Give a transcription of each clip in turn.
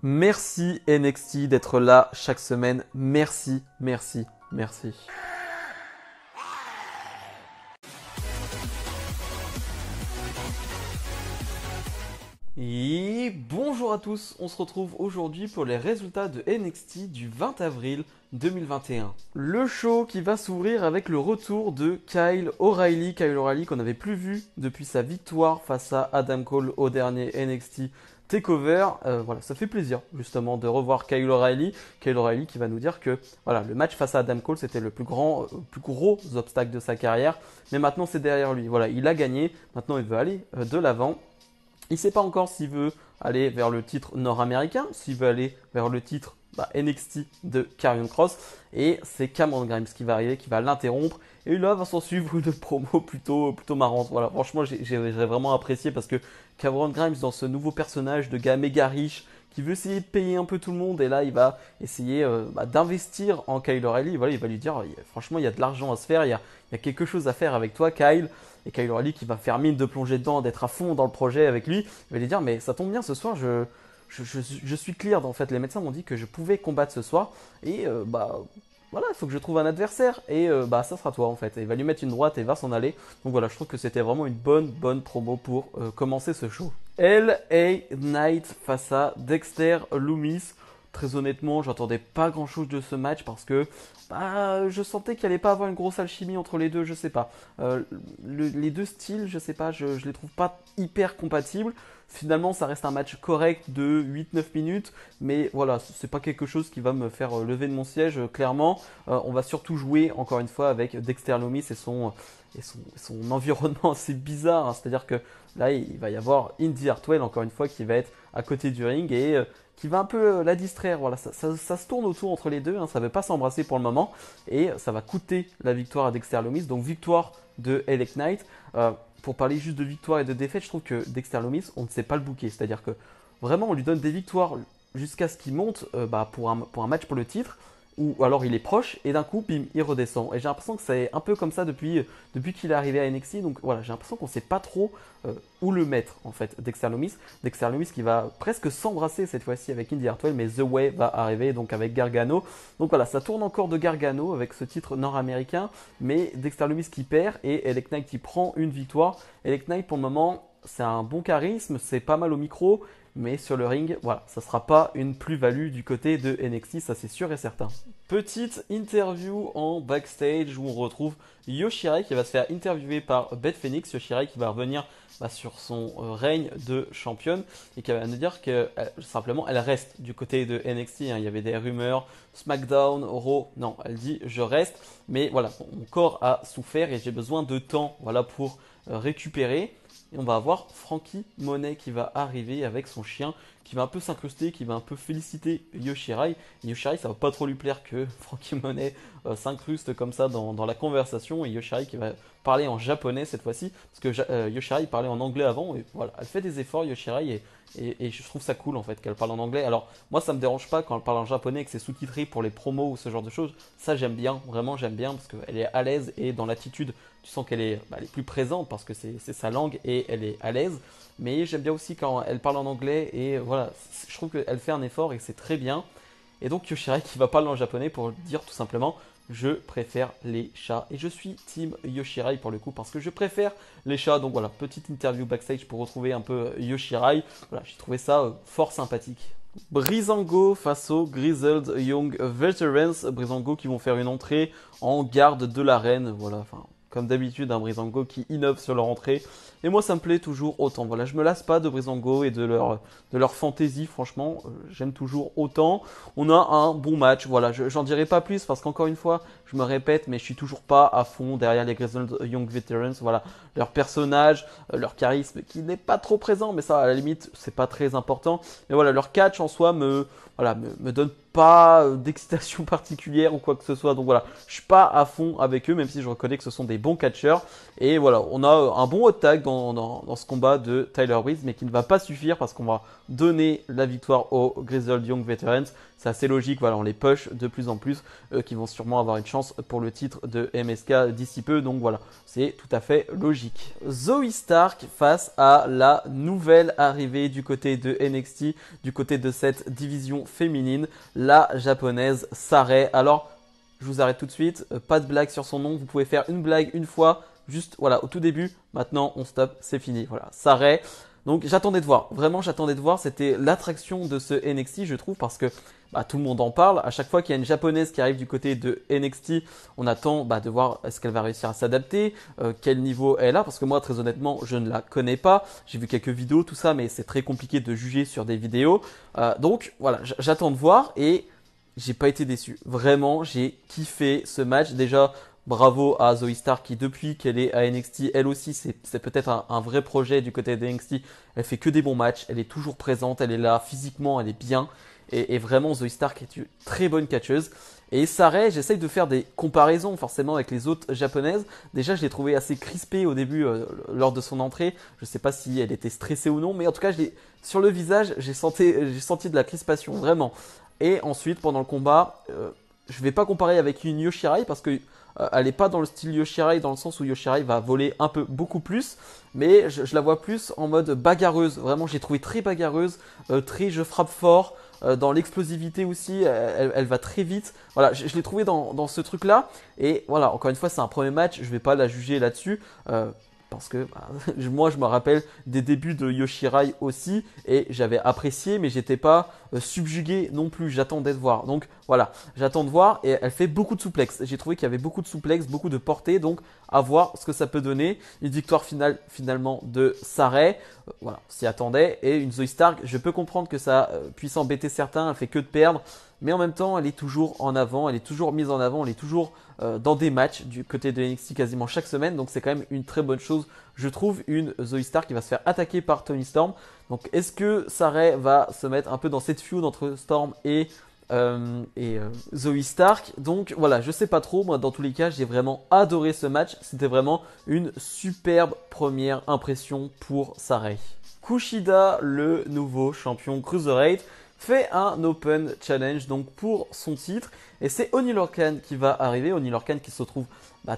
Merci NXT d'être là chaque semaine. Merci, merci, merci. Et bonjour à tous, on se retrouve aujourd'hui pour les résultats de NXT du 20 avril 2021. Le show qui va s'ouvrir avec le retour de Kyle O'Reilly. Kyle O'Reilly qu'on n'avait plus vu depuis sa victoire face à Adam Cole au dernier NXT Takeover. Voilà, ça fait plaisir justement de revoir Kyle O'Reilly. Kyle O'Reilly qui va nous dire que voilà, le match face à Adam Cole c'était le plus gros obstacle de sa carrière. Mais maintenant c'est derrière lui. Voilà, il a gagné, maintenant il veut aller de l'avant. Il ne sait pas encore s'il veut aller vers le titre nord-américain, s'il veut aller vers le titre NXT de Karrion Kross. Et c'est Cameron Grimes qui va arriver, qui va l'interrompre. Et là va s'en suivre une promo plutôt marrante. Voilà, franchement, j'ai vraiment apprécié parce que Cameron Grimes, dans ce nouveau personnage de gars méga riche, qui veut essayer de payer un peu tout le monde, et là il va essayer d'investir en Kyle O'Reilly. Voilà, il va lui dire franchement, il y a de l'argent à se faire, il y a quelque chose à faire avec toi, Kyle. Et Kyle O'Reilly qui va faire mine de plonger dedans, d'être à fond dans le projet avec lui, il va lui dire mais ça tombe bien ce soir, je suis cleared en fait. Les médecins m'ont dit que je pouvais combattre ce soir et voilà, il faut que je trouve un adversaire et ça sera toi en fait. Et il va lui mettre une droite et il va s'en aller. Donc voilà, je trouve que c'était vraiment une bonne promo pour commencer ce show. LA Knight face à Dexter Lumis. Très honnêtement, j'attendais pas grand chose de ce match parce que je sentais qu'il allait pas avoir une grosse alchimie entre les deux, je sais pas. Les deux styles, je sais pas, je les trouve pas hyper compatibles. Finalement, ça reste un match correct de 8-9 minutes, mais voilà, c'est pas quelque chose qui va me faire lever de mon siège, clairement. On va surtout jouer, encore une fois, avec Dexter Lumis et son environnement assez bizarre, hein. C'est-à-dire que là, il va y avoir Indy Hartwell, encore une fois, qui va être à côté du ring et qui va un peu la distraire. Voilà, ça se tourne autour entre les deux, hein. Ça ne veut pas s'embrasser pour le moment et ça va coûter la victoire à Dexter Lumis. Donc victoire de LA Knight. Pour parler juste de victoire et de défaite, je trouve que Dexter Lumis, on ne sait pas le booker. C'est-à-dire que vraiment, on lui donne des victoires jusqu'à ce qu'il monte pour un match pour le titre, ou alors il est proche et d'un coup, bim, il redescend. Et j'ai l'impression que c'est un peu comme ça depuis qu'il est arrivé à NXT. Donc voilà, j'ai l'impression qu'on ne sait pas trop où le mettre en fait, Dexter Lumis. Dexter Lumis qui va presque s'embrasser cette fois-ci avec Indy Hartwell, mais The Way va arriver donc avec Gargano. Donc voilà, ça tourne encore de Gargano avec ce titre nord-américain, mais Dexter Lumis qui perd et LA Knight qui prend une victoire. LA Knight pour le moment, c'est un bon charisme, c'est pas mal au micro, mais sur le ring, voilà, ça ne sera pas une plus-value du côté de NXT, ça c'est sûr et certain. Petite interview en backstage où on retrouve Yoshirai qui va se faire interviewer par Beth Phoenix. Yoshirai qui va revenir sur son règne de championne et qui va nous dire que simplement elle reste du côté de NXT, hein. Il y avait des rumeurs, SmackDown, Raw, non, elle dit je reste, mais voilà, mon corps a souffert et j'ai besoin de temps voilà, pour récupérer. Et on va avoir Frankie Monet qui va arriver avec son chien, qui va un peu s'incruster, qui va un peu féliciter Yoshirai. Et Yoshirai, ça va pas trop lui plaire que Frankie Monet s'incruste comme ça dans la conversation. Et Yoshirai qui va parler en japonais cette fois-ci, parce que Yoshirai parlait en anglais avant. Et voilà, elle fait des efforts, Yoshirai, et je trouve ça cool en fait qu'elle parle en anglais. Alors moi ça me dérange pas quand elle parle en japonais et que c'est sous-titré pour les promos ou ce genre de choses. Ça j'aime bien, vraiment j'aime bien parce qu'elle est à l'aise et dans l'attitude tu sens qu'elle est, elle est plus présente parce que c'est sa langue et elle est à l'aise. Mais j'aime bien aussi quand elle parle en anglais et voilà, je trouve qu'elle fait un effort et c'est très bien. Et donc Yoshirai qui va parler en japonais pour dire tout simplement je préfère les chats. Et je suis team Yoshirai pour le coup parce que je préfère les chats. Donc voilà, petite interview backstage pour retrouver un peu Yoshirai. Voilà, j'ai trouvé ça fort sympathique. Breezango face aux Grizzled Young Veterans. Breezango qui vont faire une entrée en garde de l'arène. Voilà, enfin, comme d'habitude, un Breezango qui innove sur leur entrée. Et moi, ça me plaît toujours autant. Voilà, je me lasse pas de Breezango et de leur fantaisie, franchement. J'aime toujours autant. On a un bon match. Voilà, j'en dirai pas plus parce qu'encore une fois, je me répète, mais je suis toujours pas à fond derrière les Grizzled Young Veterans. Voilà, leur personnage, leur charisme qui n'est pas trop présent, mais ça, à la limite, c'est pas très important. Mais voilà, leur catch en soi me donne pas d'excitation particulière ou quoi que ce soit. Donc voilà, je suis pas à fond avec eux, même si je reconnais que ce sont des bons catcheurs. Et voilà, on a un bon hot tag dans ce combat de Tyler Breeze, mais qui ne va pas suffire parce qu'on va donner la victoire aux Grizzled Young Veterans. C'est assez logique, voilà, on les push de plus en plus, qui vont sûrement avoir une chance pour le titre de MSK d'ici peu. Donc voilà, c'est tout à fait logique. Zoey Stark face à la nouvelle arrivée du côté de NXT, du côté de cette division féminine, la japonaise Sarray. Alors, je vous arrête tout de suite, pas de blague sur son nom, vous pouvez faire une blague une fois, juste voilà, au tout début, maintenant on stoppe, c'est fini. Voilà, Sarray. Donc j'attendais de voir, vraiment j'attendais de voir, c'était l'attraction de ce NXT je trouve parce que tout le monde en parle. À chaque fois qu'il y a une japonaise qui arrive du côté de NXT, on attend de voir est-ce qu'elle va réussir à s'adapter, quel niveau elle a, parce que moi très honnêtement je ne la connais pas, j'ai vu quelques vidéos, tout ça, mais c'est très compliqué de juger sur des vidéos. Donc voilà, j'attends de voir et j'ai pas été déçu. Vraiment, j'ai kiffé ce match. Déjà, bravo à Zoey Stark qui, depuis qu'elle est à NXT, elle aussi, c'est peut-être un vrai projet du côté de NXT. Elle fait que des bons matchs, elle est toujours présente, elle est là physiquement, elle est bien. Et vraiment, Zoey Stark est une très bonne catcheuse. Et Sarray, j'essaye de faire des comparaisons forcément avec les autres japonaises. Déjà, je l'ai trouvée assez crispée au début lors de son entrée. Je ne sais pas si elle était stressée ou non, mais en tout cas, sur le visage, j'ai senti de la crispation, vraiment. Et ensuite, pendant le combat, je ne vais pas comparer avec une Yoshirai parce que elle n'est pas dans le style Yoshirai dans le sens où Yoshirai va voler beaucoup plus, mais je la vois plus en mode bagarreuse. Vraiment, j'ai trouvé très bagarreuse, très je frappe fort, dans l'explosivité aussi, elle va très vite. Voilà, je l'ai trouvé dans ce truc-là. Et voilà, encore une fois, c'est un premier match, je ne vais pas la juger là-dessus. Parce que moi je me rappelle des débuts de Yoshirai aussi et j'avais apprécié mais j'étais pas subjugué non plus, j'attendais de voir. Donc voilà, j'attends de voir et elle fait beaucoup de souplexes. J'ai trouvé qu'il y avait beaucoup de souplexes, beaucoup de portée, donc à voir ce que ça peut donner. Une victoire finale finalement de Sarray, voilà, on s'y attendait. Et une Zoey Stark, je peux comprendre que ça puisse embêter certains, elle fait que de perdre. Mais en même temps, elle est toujours en avant, elle est toujours mise en avant, elle est toujours dans des matchs du côté de NXT quasiment chaque semaine. Donc c'est quand même une très bonne chose, je trouve, une Zoey Stark qui va se faire attaquer par Toni Storm. Donc est-ce que Sarray va se mettre un peu dans cette feud entre Storm et Zoey Stark? Donc voilà, je sais pas trop. Moi, dans tous les cas, j'ai vraiment adoré ce match. C'était vraiment une superbe première impression pour Sarray. Kushida, le nouveau champion Cruiserweight, fait un Open Challenge donc pour son titre et c'est Oney Lorcan qui va arriver. Oney Lorcan qui se trouve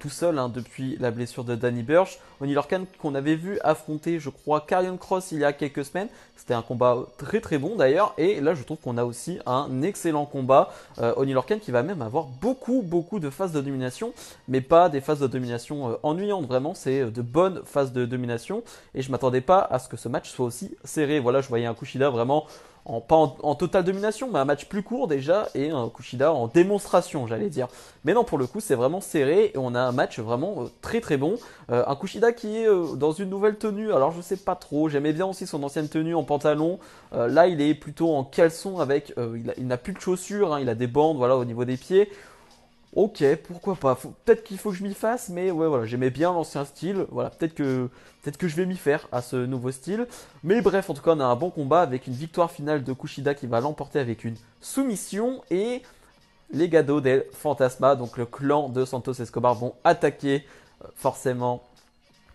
tout seul depuis la blessure de Danny Burch. Oney Lorcan qu'on avait vu affronter, je crois, Karrion Kross il y a quelques semaines. C'était un combat très très bon d'ailleurs et là je trouve qu'on a aussi un excellent combat. Oney Lorcan qui va même avoir beaucoup de phases de domination, mais pas des phases de domination ennuyantes, vraiment c'est de bonnes phases de domination et je m'attendais pas à ce que ce match soit aussi serré. Voilà, je voyais un Kushida vraiment pas en totale domination, mais un match plus court déjà, et un Kushida en démonstration, j'allais dire. Mais non, pour le coup, c'est vraiment serré, et on a un match vraiment très très bon. Un Kushida qui est dans une nouvelle tenue, alors je sais pas trop, j'aimais bien aussi son ancienne tenue en pantalon. Là, il est plutôt en caleçon avec, il n'a plus de chaussures, il a des bandes voilà, au niveau des pieds. Ok, pourquoi pas. Peut-être qu'il faut que je m'y fasse, mais ouais, voilà, j'aimais bien l'ancien style. Voilà, peut-être que je vais m'y faire à ce nouveau style. Mais bref, en tout cas, on a un bon combat avec une victoire finale de Kushida qui va l'emporter avec une soumission. Et les Legado del Fantasma, donc le clan de Santos Escobar, vont attaquer forcément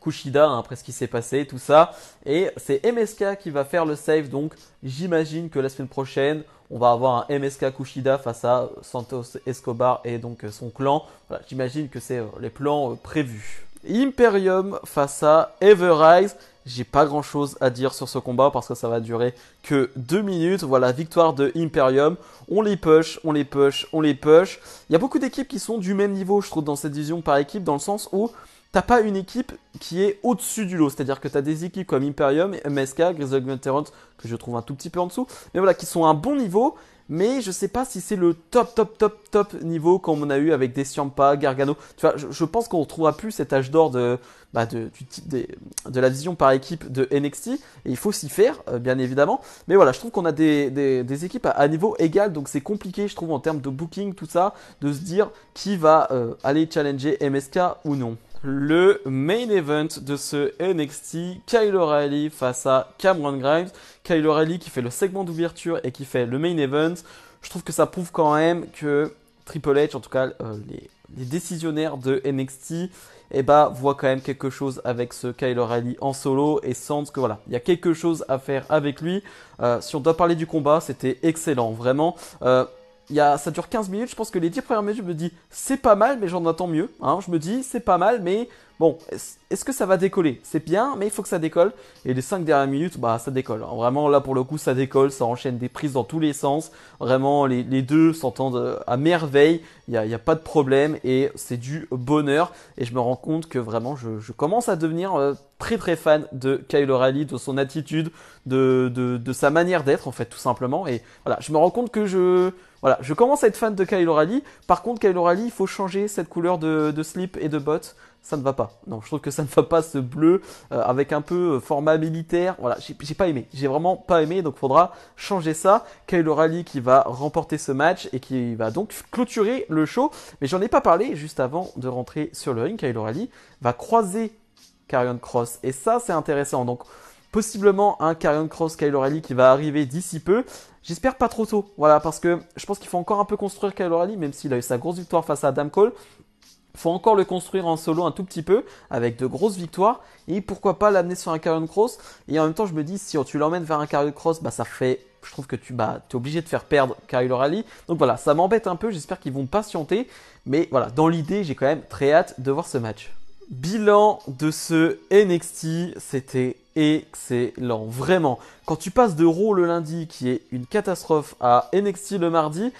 Kushida, après ce qui s'est passé, tout ça. Et c'est MSK qui va faire le save, donc j'imagine que la semaine prochaine, on va avoir un MSK Kushida face à Santos Escobar et donc son clan. Voilà, j'imagine que c'est les plans prévus. Imperium face à Everrise. J'ai pas grand chose à dire sur ce combat parce que ça va durer que 2 minutes. Voilà, victoire de Imperium. On les push, on les push, on les push. Il y a beaucoup d'équipes qui sont du même niveau, je trouve, dans cette division par équipe, dans le sens où t'as pas une équipe qui est au-dessus du lot. C'est-à-dire que tu as des équipes comme Imperium, MSK, Grizzled Veterans, que je trouve un tout petit peu en dessous, mais voilà, qui sont à un bon niveau. Mais je sais pas si c'est le top niveau comme on a eu avec des Ciampa, Gargano. Tu vois, je pense qu'on retrouvera plus cet âge d'or de la vision par équipe de NXT. Et il faut s'y faire, bien évidemment. Mais voilà, je trouve qu'on a des équipes à niveau égal. Donc c'est compliqué, je trouve, en termes de booking, tout ça, de se dire qui va aller challenger MSK ou non. Le main event de ce NXT, Kyle O'Reilly face à Cameron Grimes. Kyle O'Reilly qui fait le segment d'ouverture et qui fait le main event. Je trouve que ça prouve quand même que Triple H, en tout cas les décisionnaires de NXT, voient quand même quelque chose avec ce Kyle O'Reilly en solo et sentent que voilà, il y a quelque chose à faire avec lui. Si on doit parler du combat, c'était excellent, vraiment. Ça dure 15 minutes, je pense que les 10 premières minutes, je me dis c'est pas mal, mais j'en attends mieux. Hein. Je me dis c'est pas mal, mais bon, est-ce que ça va décoller? C'est bien, mais il faut que ça décolle. Et les 5 dernières minutes, ça décolle. Hein. Vraiment, là pour le coup, ça décolle, ça enchaîne des prises dans tous les sens. Vraiment, les deux s'entendent à merveille, il n'y a pas de problème et c'est du bonheur. Et je me rends compte que vraiment, je commence à devenir très très fan de Kyle O'Reilly, de son attitude, de sa manière d'être en fait, tout simplement. Et voilà, je me rends compte que je commence à être fan de Kyle O'Reilly. Par contre, Kyle O'Reilly, il faut changer cette couleur de slip et de bottes. Ça ne va pas. Non, je trouve que ça ne va pas, ce bleu avec un peu format militaire. Voilà, j'ai pas aimé. J'ai vraiment pas aimé, donc il faudra changer ça. Kyle O'Reilly qui va remporter ce match et qui va donc clôturer le show. Mais j'en ai pas parlé juste avant de rentrer sur le ring. Kyle O'Reilly va croiser Karrion Kross. Et ça, c'est intéressant. Donc, possiblement un Karrion Kross Kyle O'Reilly qui va arriver d'ici peu. J'espère pas trop tôt. Voilà, parce que je pense qu'il faut encore un peu construire Kyle O'Reilly, même s'il a eu sa grosse victoire face à Adam Cole. Il faut encore le construire en solo un tout petit peu, avec de grosses victoires. Et pourquoi pas l'amener sur un Karrion Kross. Et en même temps, je me dis, si tu l'emmènes vers un Karrion Kross, ça fait... Je trouve que tu es obligé de faire perdre Kyle O'Reilly. Donc voilà, ça m'embête un peu. J'espère qu'ils vont patienter. Mais voilà, dans l'idée, j'ai quand même très hâte de voir ce match. Bilan de ce NXT, c'était excellent, vraiment. Quand tu passes de Raw le lundi, qui est une catastrophe, à NXT le mardi,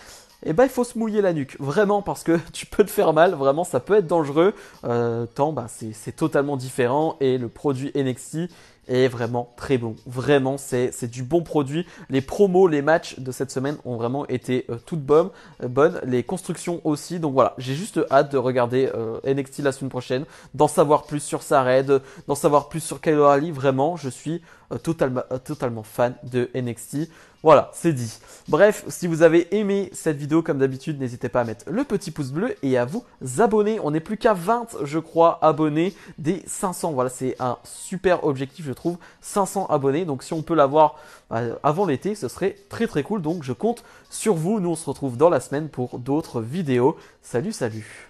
il faut se mouiller la nuque, vraiment, parce que tu peux te faire mal, vraiment, ça peut être dangereux, tant c'est totalement différent, et le produit NXT est vraiment très bon. Vraiment, c'est du bon produit. Les promos, les matchs de cette semaine ont vraiment été toutes bonnes. Les constructions aussi. Donc voilà, j'ai juste hâte de regarder NXT la semaine prochaine, d'en savoir plus sur Sarred, d'en savoir plus sur Kyle O'Reilly. Vraiment, je suis totalement fan de NXT. Voilà, c'est dit. Bref, si vous avez aimé cette vidéo, comme d'habitude, n'hésitez pas à mettre le petit pouce bleu et à vous abonner. On n'est plus qu'à 20, je crois, abonnés des 500. Voilà, c'est un super objectif, je trouve. 500 abonnés. Donc, si on peut l'avoir avant l'été, ce serait très très cool. Donc, je compte sur vous. Nous, on se retrouve dans la semaine pour d'autres vidéos. Salut, salut.